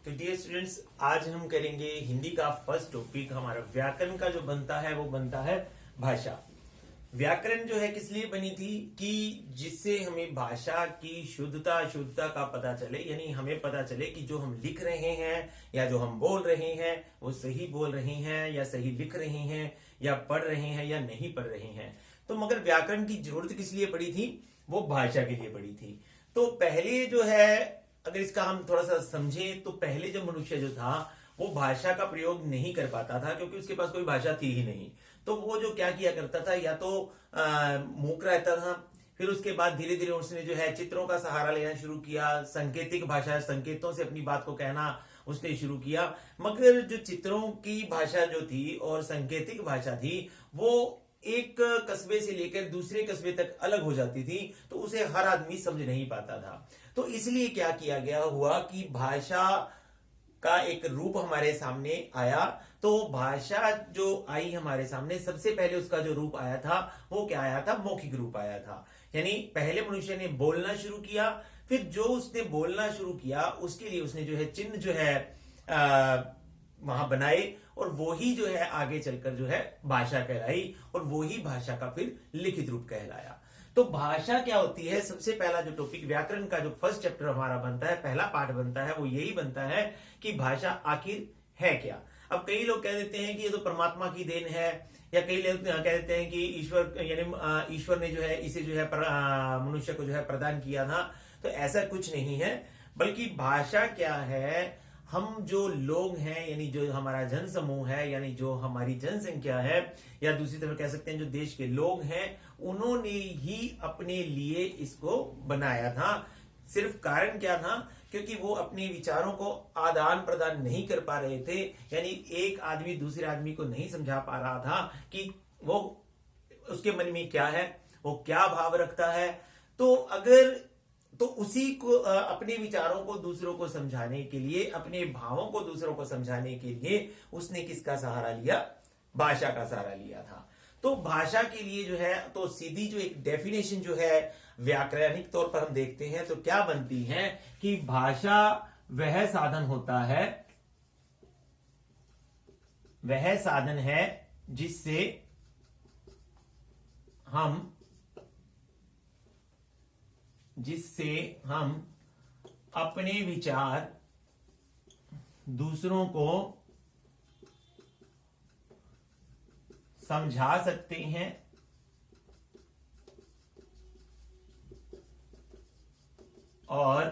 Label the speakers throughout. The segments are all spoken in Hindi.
Speaker 1: तो डियर स्टूडेंट्स, आज हम करेंगे हिंदी का फर्स्ट टॉपिक। हमारा व्याकरण का जो बनता है वो बनता है भाषा। व्याकरण जो है किस लिए बनी थी कि जिससे हमें भाषा की शुद्धता अशुद्धता का पता चले, यानी हमें पता चले कि जो हम लिख रहे हैं या जो हम बोल रहे हैं वो सही बोल रहे हैं या सही लिख रहे हैं या पढ़ रहे हैं या नहीं पढ़ रहे हैं। तो मगर व्याकरण की जरूरत किस लिए पड़ी थी? वो भाषा के लिए पड़ी थी। तो पहले जो है, अगर इसका हम थोड़ा सा समझें तो पहले जो मनुष्य जो था वो भाषा का प्रयोग नहीं कर पाता था, क्योंकि उसके पास कोई भाषा थी ही नहीं। तो वो जो क्या किया करता था, या तो मूक रहता था, फिर उसके बाद धीरे धीरे उसने जो है चित्रों का सहारा लेना शुरू किया, सांकेतिक भाषा, संकेतों से अपनी बात को कहना उसने शुरू किया। मगर जो चित्रों की भाषा जो थी और सांकेतिक भाषा थी वो एक कस्बे से लेकर दूसरे कस्बे तक अलग हो जाती थी, तो उसे हर आदमी समझ नहीं पाता था। तो इसलिए क्या किया गया हुआ कि भाषा का एक रूप हमारे सामने आया। तो भाषा जो आई हमारे सामने, सबसे पहले उसका जो रूप आया था वो क्या आया था? मौखिक रूप आया था। यानी पहले मनुष्य ने बोलना शुरू किया, फिर जो उसने बोलना शुरू किया उसके लिए उसने जो है चिन्ह जो है वहां बनाए, और वो ही जो है आगे चलकर जो है भाषा कहलाई, और वो ही भाषा का फिर लिखित रूप कहलाया। तो भाषा क्या होती है? सबसे पहला जो टॉपिक व्याकरण का जो फर्स्ट चैप्टर हमारा बनता है, पहला पार्ट बनता है, वो यही बनता है कि भाषा आखिर है क्या। अब कई लोग कह देते हैं कि ये तो परमात्मा की देन है, या कई लोग कह देते हैं कि ईश्वर यानी ईश्वर ने जो है इसे जो है मनुष्य को जो है प्रदान किया था। तो ऐसा कुछ नहीं है, बल्कि भाषा क्या है, हम जो लोग हैं, यानी जो हमारा जन समूह है, यानी जो हमारी जनसंख्या है, या दूसरी तरफ कह सकते हैं जो देश के लोग हैं, उन्होंने ही अपने लिए इसको बनाया था। सिर्फ कारण क्या था? क्योंकि वो अपने विचारों को आदान प्रदान नहीं कर पा रहे थे, यानी एक आदमी दूसरे आदमी को नहीं समझा पा रहा था कि वो उसके मन में क्या है, वो क्या भाव रखता है। तो उसी को अपने विचारों को दूसरों को समझाने के लिए, अपने भावों को दूसरों को समझाने के लिए उसने किसका सहारा लिया? भाषा का सहारा लिया था। तो भाषा के लिए जो है, तो सीधी जो एक डेफिनेशन जो है व्याकरणिक तौर पर हम देखते हैं तो क्या बनती है कि भाषा वह साधन होता है, वह साधन है जिससे हम अपने विचार दूसरों को समझा सकते हैं और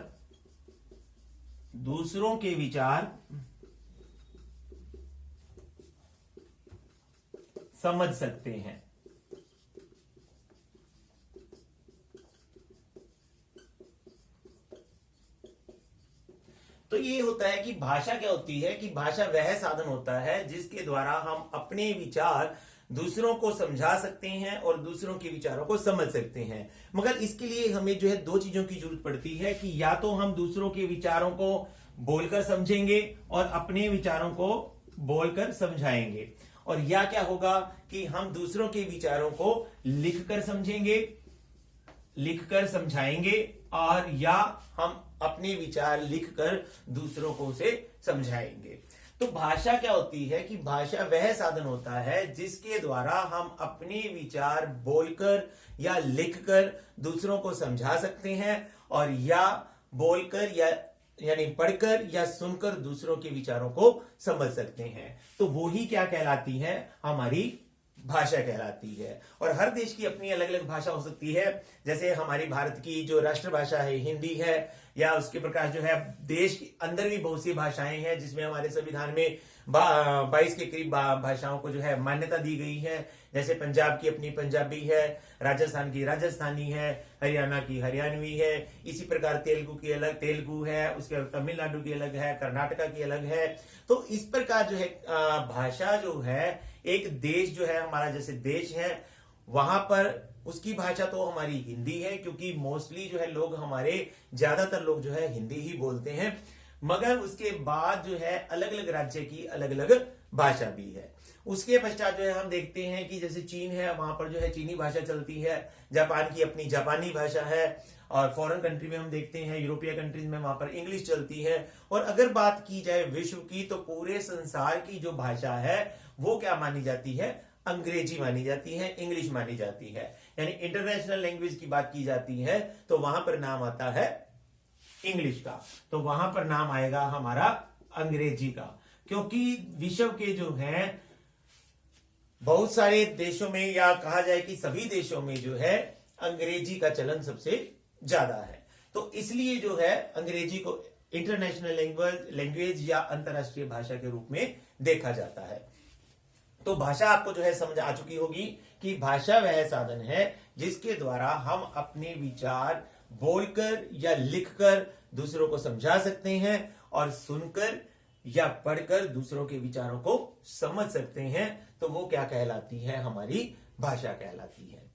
Speaker 1: दूसरों के विचार समझ सकते हैं। तो ये होता है कि भाषा क्या होती है कि भाषा वह साधन होता है जिसके द्वारा हम अपने विचार दूसरों को समझा सकते हैं और दूसरों के विचारों को समझ सकते हैं। मगर इसके लिए हमें जो है दो चीजों की जरूरत पड़ती है कि या तो हम दूसरों के विचारों को बोलकर समझेंगे और अपने विचारों को बोलकर समझाएंगे, और या क्या होगा कि हम दूसरों के विचारों को लिखकर समझेंगे, लिखकर समझाएंगे, और या हम अपने विचार लिखकर दूसरों को उसे समझाएंगे। तो भाषा क्या होती है कि भाषा वह साधन होता है जिसके द्वारा हम अपने विचार बोलकर या लिखकर दूसरों को समझा सकते हैं, और या बोलकर या यानी पढ़कर या सुनकर दूसरों के विचारों को समझ सकते हैं। तो वो ही क्या कहलाती है? हमारी भाषा कहलाती है। और हर देश की अपनी अलग अलग भाषा हो सकती है। जैसे हमारी भारत की जो राष्ट्रभाषा है हिंदी है, या उसके प्रकार जो है देश के अंदर भी बहुत सी भाषाएं हैं, जिसमें हमारे संविधान में 22 के करीब भाषाओं को जो है मान्यता दी गई है। जैसे पंजाब की अपनी पंजाबी है, राजस्थान की राजस्थानी है, हरियाणा की हरियाणवी है, इसी प्रकार तेलुगु की अलग तेलुगु है, उसके बाद तमिलनाडु की अलग है, कर्नाटका की अलग है। तो इस प्रकार जो है भाषा जो है, एक देश जो है हमारा जैसे देश है, वहां पर उसकी भाषा तो हमारी हिंदी है, क्योंकि मोस्टली जो है लोग हमारे ज्यादातर लोग जो है हिंदी ही बोलते हैं। मगर उसके बाद जो है अलग अलग राज्य की अलग अलग भाषा भी है। उसके पश्चात जो है हम देखते हैं कि जैसे चीन है, वहां पर जो है चीनी भाषा चलती है, जापान की अपनी जापानी भाषा है, और फॉरेन कंट्री में हम देखते हैं यूरोपीय कंट्रीज में वहां पर इंग्लिश चलती है। और अगर बात की जाए विश्व की, तो पूरे संसार की जो भाषा है वो क्या मानी जाती है? अंग्रेजी मानी जाती है, इंग्लिश मानी जाती है। यानी इंटरनेशनल लैंग्वेज की बात की जाती है तो वहां पर नाम आता है इंग्लिश का, तो वहां पर नाम आएगा हमारा अंग्रेजी का। क्योंकि विश्व के जो है बहुत सारे देशों में, या कहा जाए कि सभी देशों में जो है अंग्रेजी का चलन सबसे ज्यादा है, तो इसलिए जो है अंग्रेजी को इंटरनेशनल लैंग्वेज या अंतरराष्ट्रीय भाषा के रूप में देखा जाता है। तो भाषा आपको जो है समझ आ चुकी होगी कि भाषा वह साधन है जिसके द्वारा हम अपने विचार बोलकर या लिखकर दूसरों को समझा सकते हैं, और सुनकर या पढ़कर दूसरों के विचारों को समझ सकते हैं। तो वो क्या कहलाती है? हमारी भाषा कहलाती है।